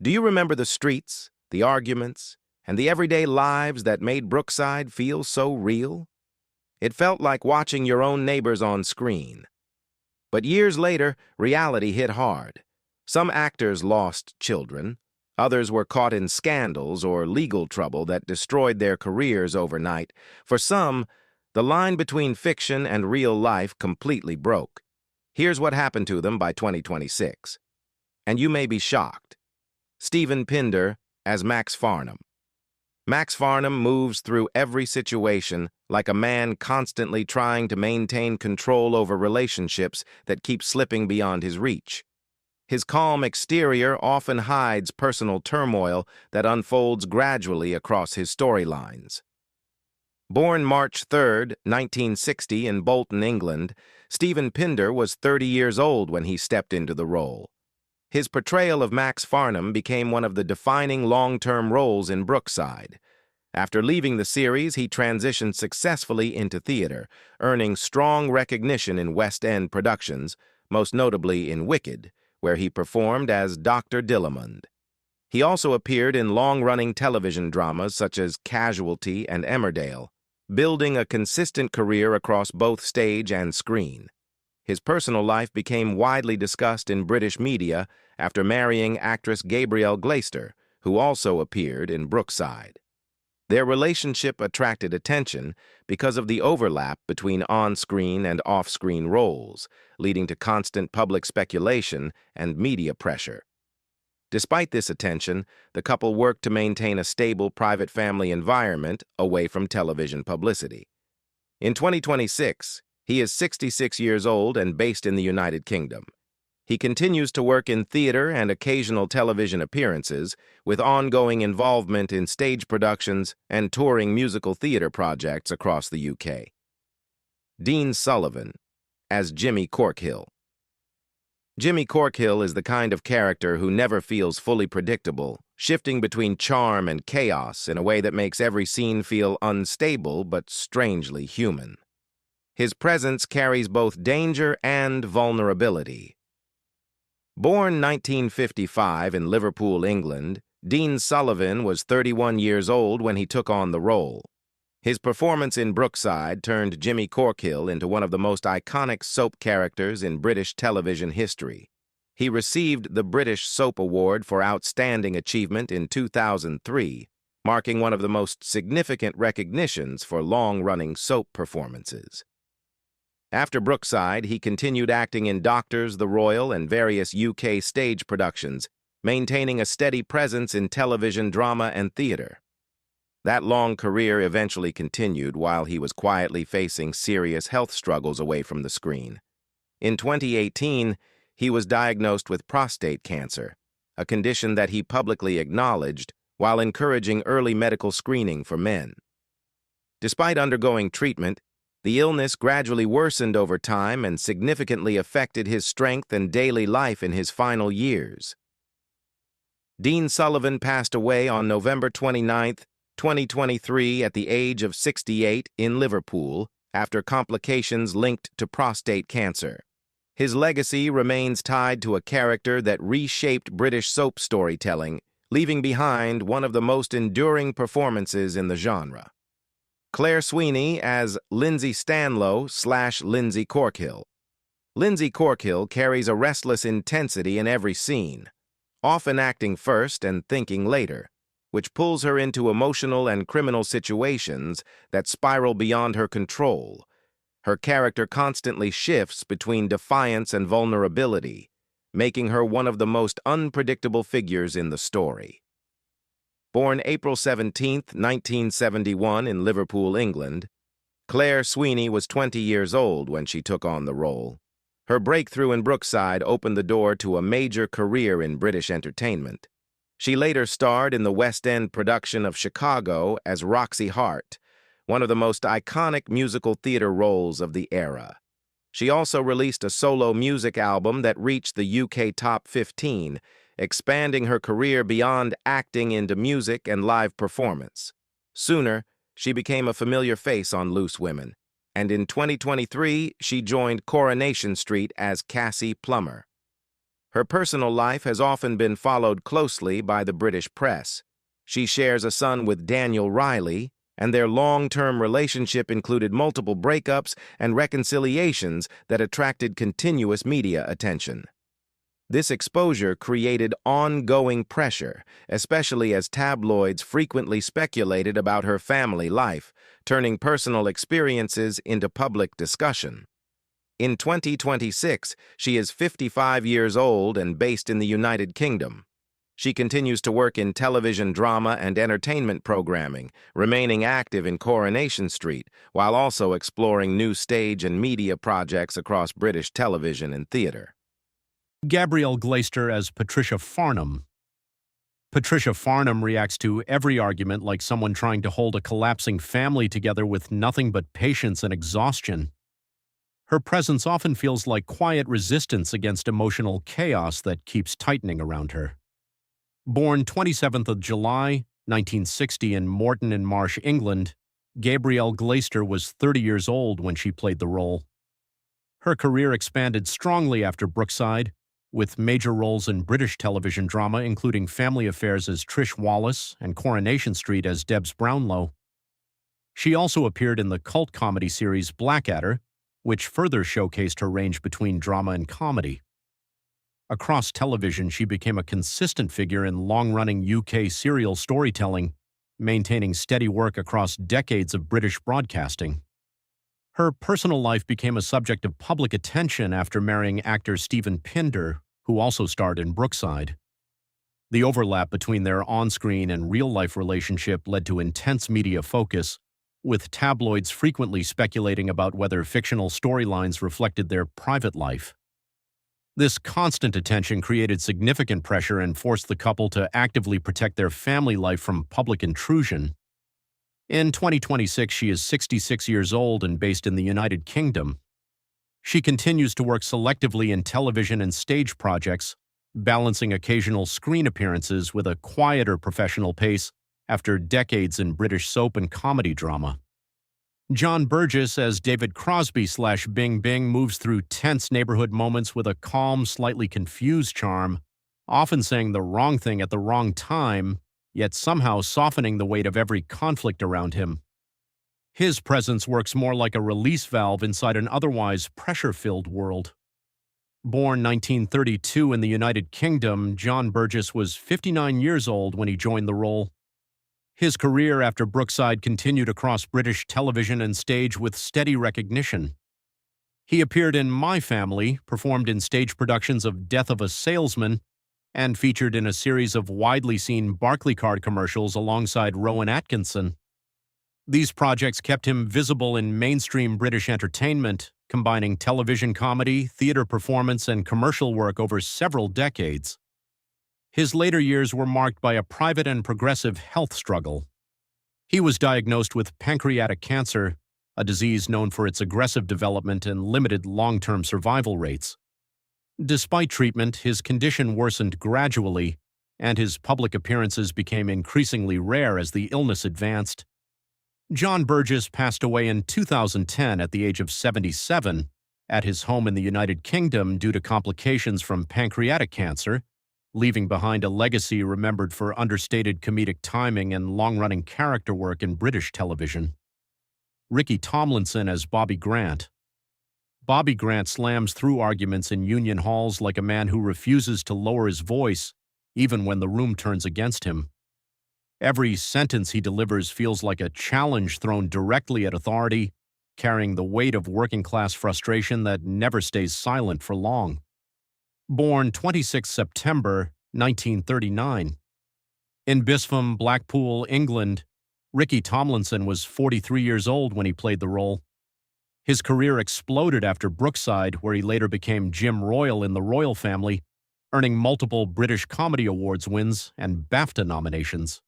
Do you remember the streets, the arguments, and the everyday lives that made Brookside feel so real? It felt like watching your own neighbors on screen. But years later, reality hit hard. Some actors lost children. Others were caught in scandals or legal trouble that destroyed their careers overnight. For some, the line between fiction and real life completely broke. Here's what happened to them by 2026. And you may be shocked. Steven Pinder as Max Farnham. Max Farnham moves through every situation like a man constantly trying to maintain control over relationships that keep slipping beyond his reach. His calm exterior often hides personal turmoil that unfolds gradually across his storylines. Born March 3, 1960 in Bolton, England, Steven Pinder was 30 years old when he stepped into the role. His portrayal of Max Farnham became one of the defining long-term roles in Brookside. After leaving the series, he transitioned successfully into theater, earning strong recognition in West End productions, most notably in Wicked, where he performed as Dr. Dillamond. He also appeared in long-running television dramas such as Casualty and Emmerdale, building a consistent career across both stage and screen. His personal life became widely discussed in British media after marrying actress Gabrielle Glaister, who also appeared in Brookside. Their relationship attracted attention because of the overlap between on-screen and off-screen roles, leading to constant public speculation and media pressure. Despite this attention, the couple worked to maintain a stable private family environment away from television publicity. In 2026, he is 66 years old and based in the United Kingdom. He continues to work in theater and occasional television appearances, with ongoing involvement in stage productions and touring musical theater projects across the UK. Dean Sullivan as Jimmy Corkhill. Jimmy Corkhill is the kind of character who never feels fully predictable, shifting between charm and chaos in a way that makes every scene feel unstable but strangely human. His presence carries both danger and vulnerability. Born 1955 in Liverpool, England, Dean Sullivan was 31 years old when he took on the role. His performance in Brookside turned Jimmy Corkhill into one of the most iconic soap characters in British television history. He received the British Soap Award for Outstanding Achievement in 2003, marking one of the most significant recognitions for long-running soap performances. After Brookside, he continued acting in Doctors, The Royal, and various UK stage productions, maintaining a steady presence in television, drama, and theater. That long career eventually continued while he was quietly facing serious health struggles away from the screen. In 2018, he was diagnosed with prostate cancer, a condition that he publicly acknowledged while encouraging early medical screening for men. Despite undergoing treatment, the illness gradually worsened over time and significantly affected his strength and daily life in his final years. Dean Sullivan passed away on November 29, 2023, at the age of 68 in Liverpool after complications linked to prostate cancer. His legacy remains tied to a character that reshaped British soap storytelling, leaving behind one of the most enduring performances in the genre. Claire Sweeney as Lindsay Stanlow/Lindsay Corkhill. Lindsay Corkhill carries a restless intensity in every scene, often acting first and thinking later, which pulls her into emotional and criminal situations that spiral beyond her control. Her character constantly shifts between defiance and vulnerability, making her one of the most unpredictable figures in the story. Born April 17, 1971 in Liverpool, England, Claire Sweeney was 20 years old when she took on the role. Her breakthrough in Brookside opened the door to a major career in British entertainment. She later starred in the West End production of Chicago as Roxy Hart, one of the most iconic musical theater roles of the era. She also released a solo music album that reached the UK Top 15, expanding her career beyond acting into music and live performance. Sooner, she became a familiar face on Loose Women, and in 2023, she joined Coronation Street as Cassie Plummer. Her personal life has often been followed closely by the British press. She shares a son with Daniel Riley, and their long-term relationship included multiple breakups and reconciliations that attracted continuous media attention. This exposure created ongoing pressure, especially as tabloids frequently speculated about her family life, turning personal experiences into public discussion. In 2026, she is 55 years old and based in the United Kingdom. She continues to work in television drama and entertainment programming, remaining active in Coronation Street, while also exploring new stage and media projects across British television and theatre. Gabrielle Glaister as Patricia Farnham. Patricia Farnham reacts to every argument like someone trying to hold a collapsing family together with nothing but patience and exhaustion. Her presence often feels like quiet resistance against emotional chaos that keeps tightening around her. Born 27th of July, 1960 in Morton in Marsh, England, Gabrielle Glaister was 30 years old when she played the role. Her career expanded strongly after Brookside, with major roles in British television drama including Family Affairs as Trish Wallace and Coronation Street as Debs Brownlow. She also appeared in the cult comedy series Blackadder, which further showcased her range between drama and comedy. Across television, she became a consistent figure in long-running UK serial storytelling, maintaining steady work across decades of British broadcasting. Her personal life became a subject of public attention after marrying actor Stephen Pinder, who also starred in Brookside. The overlap between their on-screen and real-life relationship led to intense media focus, with tabloids frequently speculating about whether fictional storylines reflected their private life. This constant attention created significant pressure and forced the couple to actively protect their family life from public intrusion. In 2026, she is 66 years old and based in the United Kingdom. She continues to work selectively in television and stage projects, balancing occasional screen appearances with a quieter professional pace after decades in British soap and comedy drama. John Burgess as David Crosby/Bing Bing moves through tense neighborhood moments with a calm, slightly confused charm, often saying the wrong thing at the wrong time, yet somehow softening the weight of every conflict around him. His presence works more like a release valve inside an otherwise pressure-filled world. Born 1932 in the United Kingdom, John Burgess was 59 years old when he joined the role. His career after Brookside continued across British television and stage with steady recognition. He appeared in My Family, performed in stage productions of Death of a Salesman, and featured in a series of widely seen Barclaycard commercials alongside Rowan Atkinson. These projects kept him visible in mainstream British entertainment, combining television comedy, theater performance, and commercial work over several decades. His later years were marked by a private and progressive health struggle. He was diagnosed with pancreatic cancer, a disease known for its aggressive development and limited long-term survival rates. Despite treatment, his condition worsened gradually, and his public appearances became increasingly rare as the illness advanced. John Burgess passed away in 2010 at the age of 77 at his home in the United Kingdom due to complications from pancreatic cancer, leaving behind a legacy remembered for understated comedic timing and long-running character work in British television. Ricky Tomlinson as Bobby Grant. Bobby Grant slams through arguments in union halls like a man who refuses to lower his voice, even when the room turns against him. Every sentence he delivers feels like a challenge thrown directly at authority, carrying the weight of working-class frustration that never stays silent for long. Born 26 September 1939. In Bispham, Blackpool, England, Ricky Tomlinson was 43 years old when he played the role. His career exploded after Brookside, where he later became Jim Royal in The Royal Family, earning multiple British Comedy Awards wins and BAFTA nominations.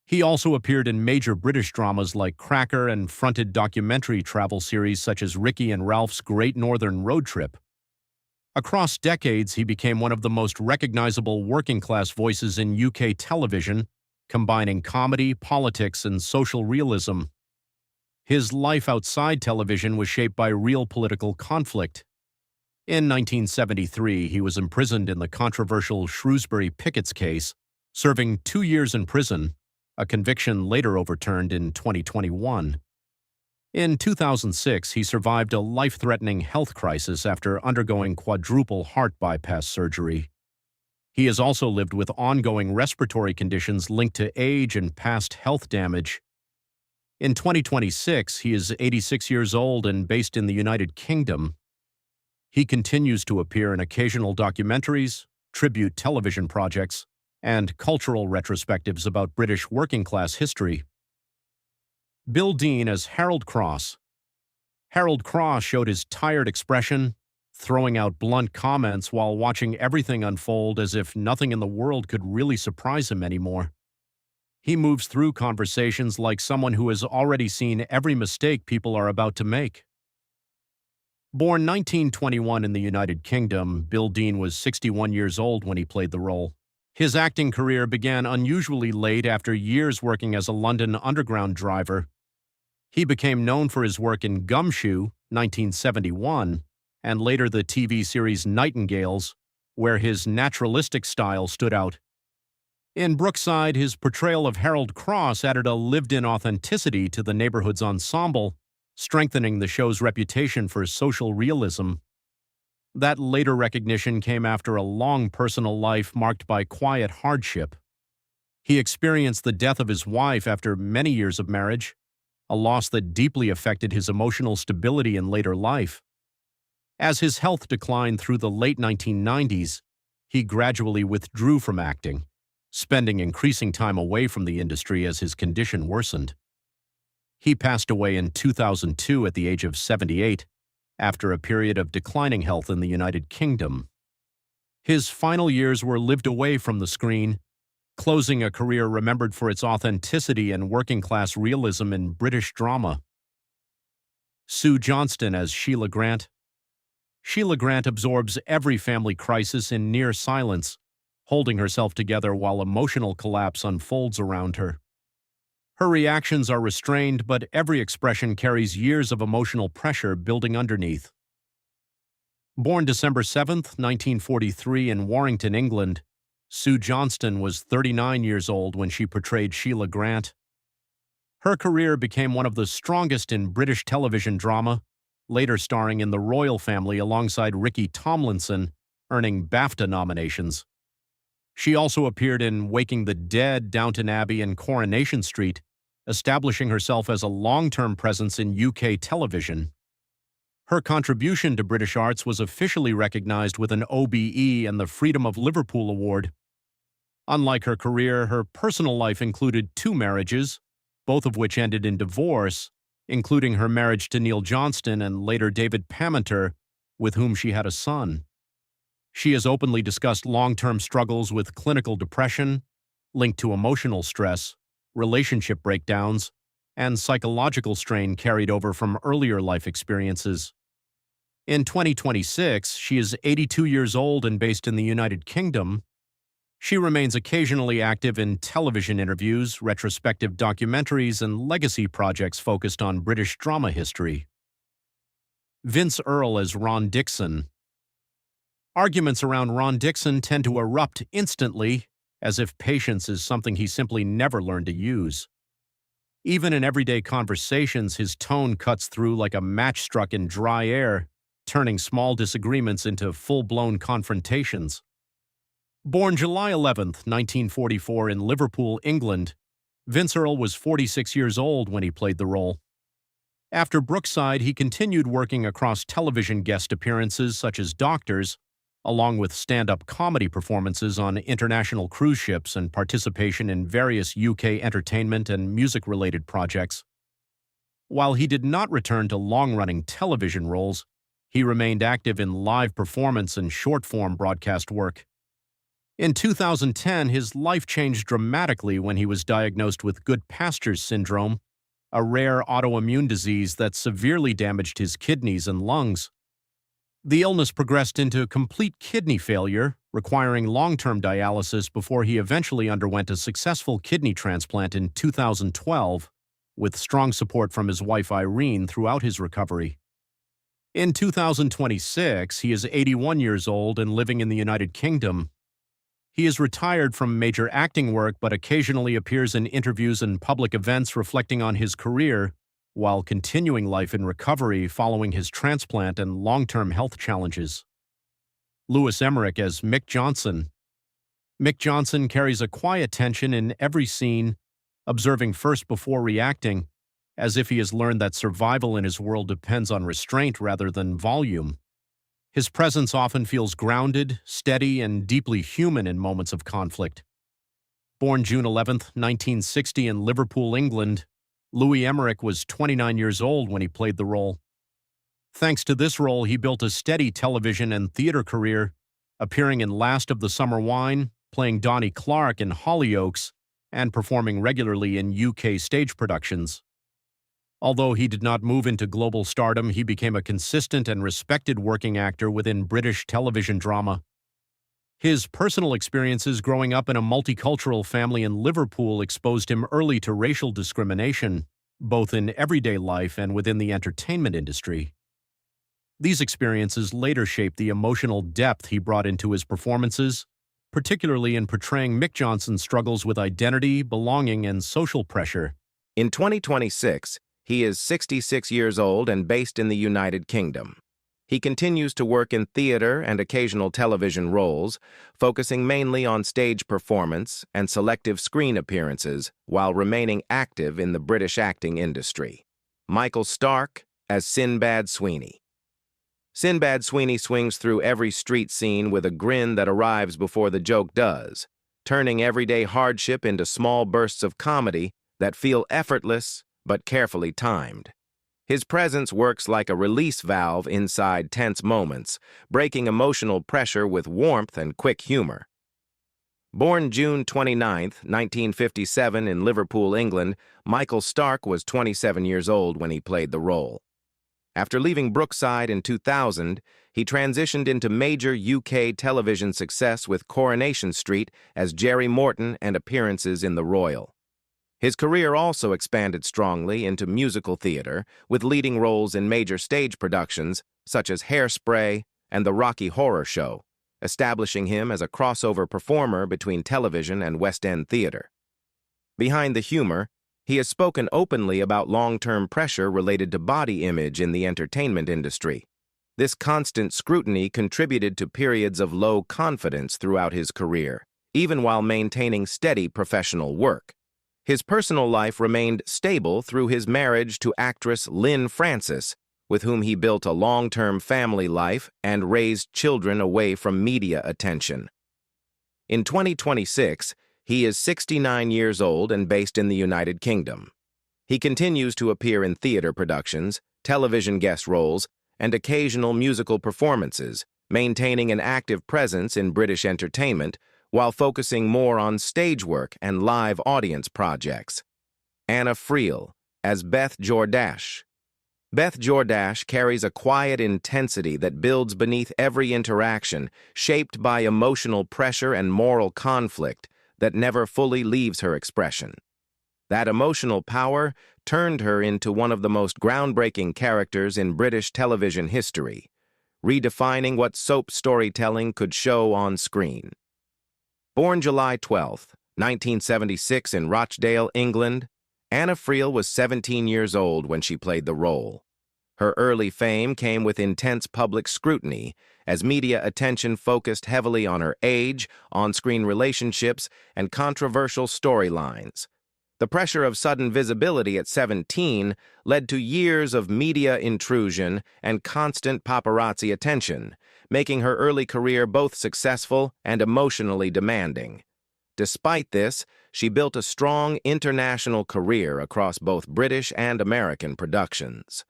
He also appeared in major British dramas like Cracker and fronted documentary travel series such as Ricky and Ralph's Great Northern Road Trip. Across decades, he became one of the most recognizable working-class voices in UK television, combining comedy, politics, and social realism. His life outside television was shaped by real political conflict. In 1973, he was imprisoned in the controversial Shrewsbury Pickets case, serving 2 years in prison, a conviction later overturned in 2021. In 2006, he survived a life-threatening health crisis after undergoing quadruple heart bypass surgery. He has also lived with ongoing respiratory conditions linked to age and past health damage. In 2026, he is 86 years old and based in the United Kingdom. He continues to appear in occasional documentaries, tribute television projects, and cultural retrospectives about British working-class history. Bill Dean as Harold Cross. Harold Cross showed his tired expression, throwing out blunt comments while watching everything unfold as if nothing in the world could really surprise him anymore. He moves through conversations like someone who has already seen every mistake people are about to make. Born 1921 in the United Kingdom, Bill Dean was 61 years old when he played the role. His acting career began unusually late after years working as a London Underground driver. He became known for his work in Gumshoe, 1971, and later the TV series Nightingales, where his naturalistic style stood out. In Brookside, his portrayal of Harold Cross added a lived-in authenticity to the neighborhood's ensemble, strengthening the show's reputation for social realism. That later recognition came after a long personal life marked by quiet hardship. He experienced the death of his wife after many years of marriage, a loss that deeply affected his emotional stability in later life. As his health declined through the late 1990s, he gradually withdrew from acting, spending increasing time away from the industry as his condition worsened. He passed away in 2002 at the age of 78, after a period of declining health in the United Kingdom. His final years were lived away from the screen, closing a career remembered for its authenticity and working-class realism in British drama. Sue Johnston as Sheila Grant. Sheila Grant absorbs every family crisis in near silence, holding herself together while emotional collapse unfolds around her. Her reactions are restrained, but every expression carries years of emotional pressure building underneath. Born December 7, 1943 in Warrington, England, Sue Johnston was 39 years old when she portrayed Sheila Grant. Her career became one of the strongest in British television drama, later starring in The Royal Family alongside Ricky Tomlinson, earning BAFTA nominations. She also appeared in Waking the Dead, Downton Abbey, and Coronation Street, establishing herself as a long-term presence in UK television. Her contribution to British arts was officially recognized with an OBE and the Freedom of Liverpool Award. Unlike her career, her personal life included 2 marriages, both of which ended in divorce, including her marriage to Neil Johnston and later David Paminter, with whom she had a son. She has openly discussed long-term struggles with clinical depression, linked to emotional stress, relationship breakdowns, and psychological strain carried over from earlier life experiences. In 2026, she is 82 years old and based in the United Kingdom. She remains occasionally active in television interviews, retrospective documentaries, and legacy projects focused on British drama history. Vince Earle as Ron Dixon. Arguments around Ron Dixon tend to erupt instantly, as if patience is something he simply never learned to use. Even in everyday conversations, his tone cuts through like a match struck in dry air, turning small disagreements into full-blown confrontations. Born July 11, 1944 in Liverpool, England, Vince Earle was 46 years old when he played the role. After Brookside, he continued working across television guest appearances such as Doctors, along with stand-up comedy performances on international cruise ships and participation in various UK entertainment and music-related projects. While he did not return to long-running television roles, he remained active in live performance and short-form broadcast work. In 2010, his life changed dramatically when he was diagnosed with Goodpasture's syndrome, a rare autoimmune disease that severely damaged his kidneys and lungs. The illness progressed into complete kidney failure, requiring long-term dialysis before he eventually underwent a successful kidney transplant in 2012, with strong support from his wife Irene throughout his recovery. In 2026, he is 81 years old and living in the United Kingdom. He is retired from major acting work but occasionally appears in interviews and public events reflecting on his career while continuing life in recovery following his transplant and long-term health challenges. Lewis Emmerich as Mick Johnson. Mick Johnson carries a quiet tension in every scene, observing first before reacting, as if he has learned that survival in his world depends on restraint rather than volume. His presence often feels grounded, steady, and deeply human in moments of conflict. Born June 11, 1960 in Liverpool, England, Louis Emmerich was 29 years old when he played the role. Thanks to this role, he built a steady television and theater career, appearing in Last of the Summer Wine, playing Donnie Clark in Hollyoaks, and performing regularly in UK stage productions. Although he did not move into global stardom, he became a consistent and respected working actor within British television drama. His personal experiences growing up in a multicultural family in Liverpool exposed him early to racial discrimination, both in everyday life and within the entertainment industry. These experiences later shaped the emotional depth he brought into his performances, particularly in portraying Mick Johnson's struggles with identity, belonging, and social pressure. In 2026, he is 66 years old and based in the United Kingdom. He continues to work in theater and occasional television roles, focusing mainly on stage performance and selective screen appearances while remaining active in the British acting industry. Michael Stark as Sinbad Sweeney. Sinbad Sweeney swings through every street scene with a grin that arrives before the joke does, turning everyday hardship into small bursts of comedy that feel effortless but carefully timed. His presence works like a release valve inside tense moments, breaking emotional pressure with warmth and quick humor. Born June 29, 1957 in Liverpool, England, Michael Stark was 27 years old when he played the role. After leaving Brookside in 2000, he transitioned into major UK television success with Coronation Street as Jerry Morton and appearances in The Royal. His career also expanded strongly into musical theater, with leading roles in major stage productions such as Hairspray and The Rocky Horror Show, establishing him as a crossover performer between television and West End theater. Behind the humor, he has spoken openly about long-term pressure related to body image in the entertainment industry. This constant scrutiny contributed to periods of low confidence throughout his career, even while maintaining steady professional work. His personal life remained stable through his marriage to actress Lynn Francis, with whom he built a long-term family life and raised children away from media attention. In 2026, he is 69 years old and based in the United Kingdom. He continues to appear in theater productions, television guest roles, and occasional musical performances, maintaining an active presence in British entertainment while focusing more on stage work and live audience projects. Anna Friel as Beth Jordache. Beth Jordache carries a quiet intensity that builds beneath every interaction, shaped by emotional pressure and moral conflict that never fully leaves her expression. That emotional power turned her into one of the most groundbreaking characters in British television history, redefining what soap storytelling could show on screen. Born July 12, 1976 in Rochdale, England, Anna Friel was 17 years old when she played the role. Her early fame came with intense public scrutiny, as media attention focused heavily on her age, on-screen relationships, and controversial storylines. The pressure of sudden visibility at 17 led to years of media intrusion and constant paparazzi attention, making her early career both successful and emotionally demanding. Despite this, she built a strong international career across both British and American productions.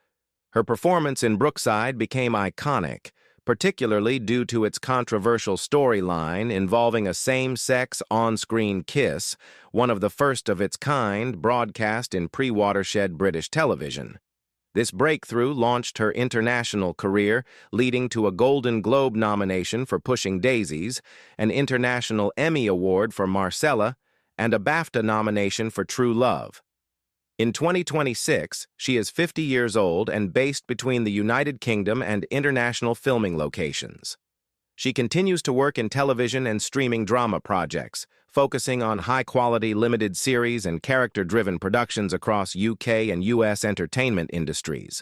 Her performance in Brookside became iconic, particularly due to its controversial storyline involving a same-sex on-screen kiss, one of the first of its kind broadcast in pre-watershed British television. This breakthrough launched her international career, leading to a Golden Globe nomination for Pushing Daisies, an International Emmy Award for Marcella, and a BAFTA nomination for True Love. In 2026, she is 50 years old and based between the United Kingdom and international filming locations. She continues to work in television and streaming drama projects, focusing on high-quality limited series and character-driven productions across UK and US entertainment industries.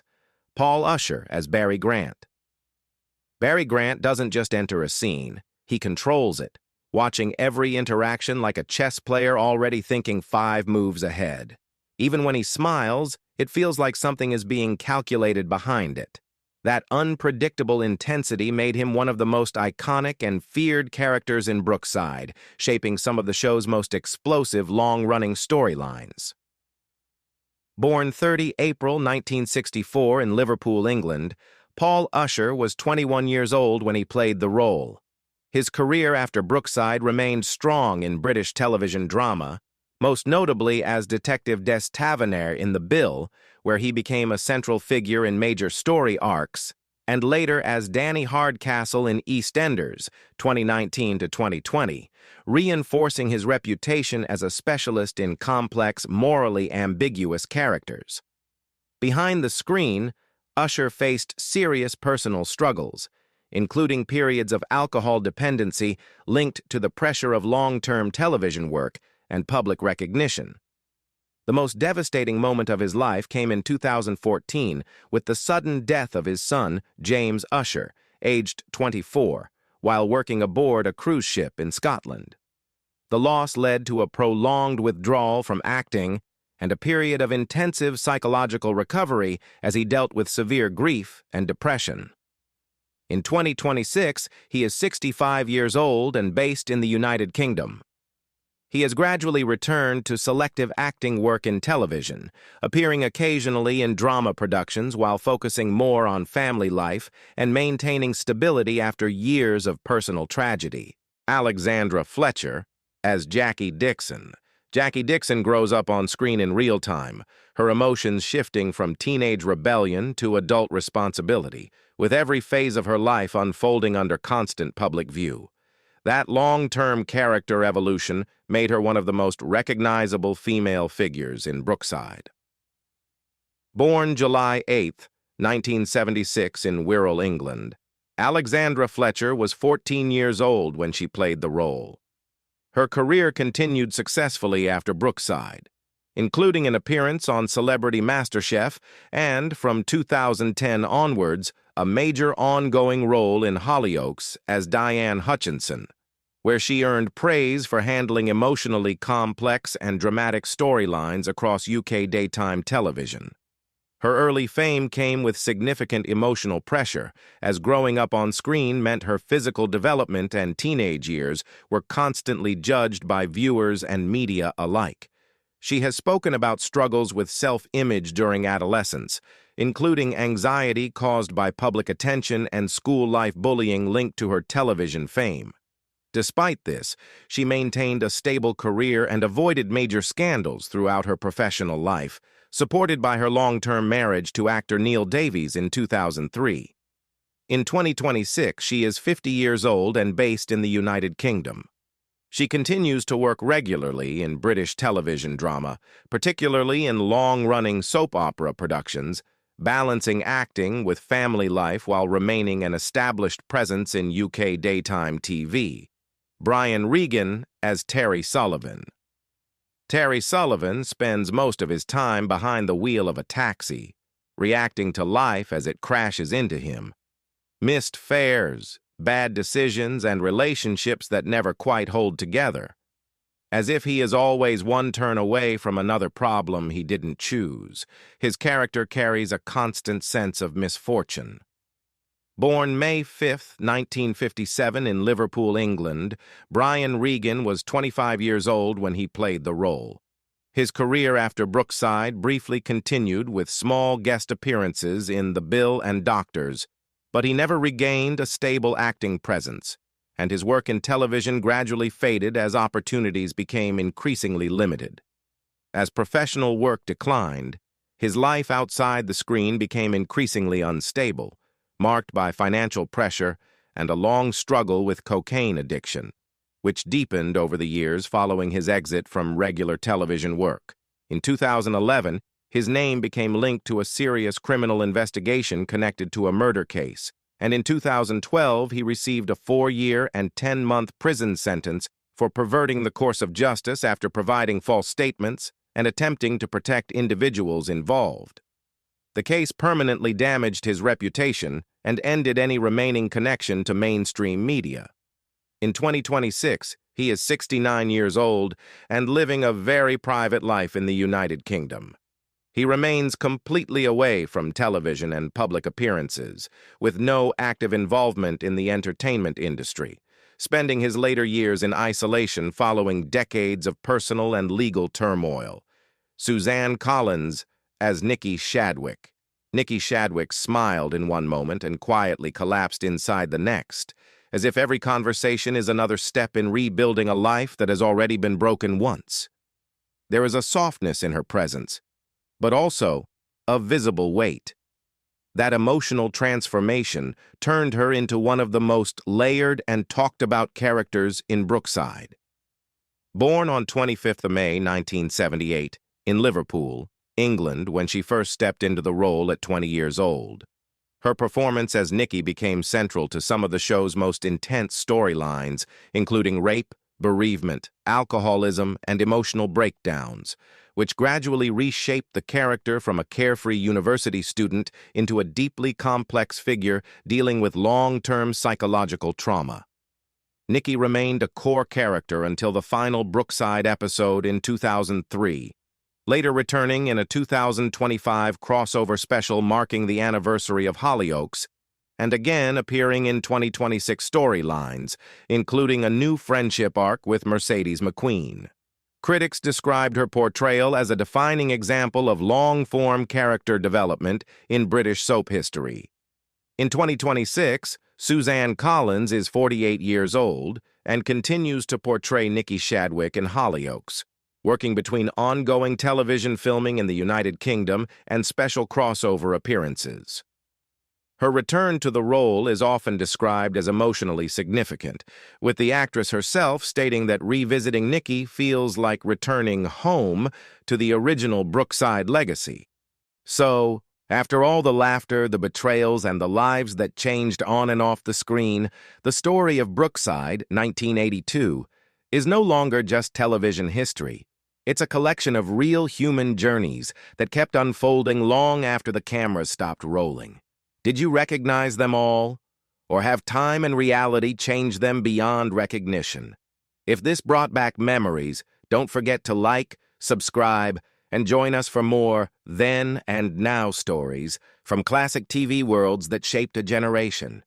Paul Usher as Barry Grant. Barry Grant doesn't just enter a scene, he controls it, watching every interaction like a chess player already thinking 5 moves ahead. Even when he smiles, it feels like something is being calculated behind it. That unpredictable intensity made him one of the most iconic and feared characters in Brookside, shaping some of the show's most explosive long-running storylines. Born 30 April 1964 in Liverpool, England, Paul Usher was 21 years old when he played the role. His career after Brookside remained strong in British television drama, most notably as Detective Des Tavernier in The Bill, where he became a central figure in major story arcs, and later as Danny Hardcastle in EastEnders, 2019 to 2020, reinforcing his reputation as a specialist in complex, morally ambiguous characters. Behind the screen, Usher faced serious personal struggles, including periods of alcohol dependency linked to the pressure of long-term television work and public recognition. The most devastating moment of his life came in 2014 with the sudden death of his son, James Usher, aged 24, while working aboard a cruise ship in Scotland. The loss led to a prolonged withdrawal from acting and a period of intensive psychological recovery as he dealt with severe grief and depression. In 2026, he is 65 years old and based in the United Kingdom. He has gradually returned to selective acting work in television, appearing occasionally in drama productions while focusing more on family life and maintaining stability after years of personal tragedy. Alexandra Fletcher as Jackie Dixon. Jackie Dixon grows up on screen in real time, her emotions shifting from teenage rebellion to adult responsibility, with every phase of her life unfolding under constant public view. That long-term character evolution made her one of the most recognizable female figures in Brookside. Born July 8, 1976 in Wirral, England, Alexandra Fletcher was 14 years old when she played the role. Her career continued successfully after Brookside, including an appearance on Celebrity MasterChef and, from 2010 onwards, a major ongoing role in Hollyoaks as Diane Hutchinson, where she earned praise for handling emotionally complex and dramatic storylines across UK daytime television. Her early fame came with significant emotional pressure, as growing up on screen meant her physical development and teenage years were constantly judged by viewers and media alike. She has spoken about struggles with self-image during adolescence, including anxiety caused by public attention and school-life bullying linked to her television fame. Despite this, she maintained a stable career and avoided major scandals throughout her professional life, supported by her long-term marriage to actor Neil Davies in 2003. In 2026, she is 50 years old and based in the United Kingdom. She continues to work regularly in British television drama, particularly in long-running soap opera productions, balancing acting with family life while remaining an established presence in UK daytime TV. Brian Regan as Terry Sullivan. Terry Sullivan spends most of his time behind the wheel of a taxi, reacting to life as it crashes into him. Missed fares, bad decisions, and relationships that never quite hold together. As if he is always one turn away from another problem he didn't choose, his character carries a constant sense of misfortune. Born May 5, 1957 in Liverpool, England, Brian Regan was 25 years old when he played the role. His career after Brookside briefly continued with small guest appearances in The Bill and Doctors, but he never regained a stable acting presence, and his work in television gradually faded as opportunities became increasingly limited. As professional work declined, his life outside the screen became increasingly unstable, marked by financial pressure and a long struggle with cocaine addiction, which deepened over the years following his exit from regular television work. In 2011, his name became linked to a serious criminal investigation connected to a murder case, and in 2012 he received a 4-year and 10-month prison sentence for perverting the course of justice after providing false statements and attempting to protect individuals involved. The case permanently damaged his reputation and ended any remaining connection to mainstream media. In 2026, he is 69 years old and living a very private life in the United Kingdom. He remains completely away from television and public appearances, with no active involvement in the entertainment industry, spending his later years in isolation following decades of personal and legal turmoil. Suzanne Collins as Nikki Shadwick. Nikki Shadwick smiled in one moment and quietly collapsed inside the next, as if every conversation is another step in rebuilding a life that has already been broken once. There is a softness in her presence, but also a visible weight. That emotional transformation turned her into one of the most layered and talked-about characters in Brookside. Born on 25th of May 1978 in Liverpool, England, when she first stepped into the role at 20 years old, her performance as Nikki became central to some of the show's most intense storylines, including rape, bereavement, alcoholism, and emotional breakdowns, which gradually reshaped the character from a carefree university student into a deeply complex figure dealing with long-term psychological trauma. Nikki remained a core character until the final Brookside episode in 2003, later returning in a 2025 crossover special marking the anniversary of Hollyoaks, and again appearing in 2026 storylines, including a new friendship arc with Mercedes McQueen. Critics described her portrayal as a defining example of long-form character development in British soap history. In 2026, Suzanne Collins is 48 years old and continues to portray Nikki Shadwick in Hollyoaks, working between ongoing television filming in the United Kingdom and special crossover appearances. Her return to the role is often described as emotionally significant, with the actress herself stating that revisiting Nikki feels like returning home to the original Brookside legacy. So, after all the laughter, the betrayals, and the lives that changed on and off the screen, the story of Brookside, 1982, is no longer just television history. It's a collection of real human journeys that kept unfolding long after the cameras stopped rolling. Did you recognize them all? Or have time and reality changed them beyond recognition? If this brought back memories, don't forget to like, subscribe, and join us for more then and now stories from classic TV worlds that shaped a generation.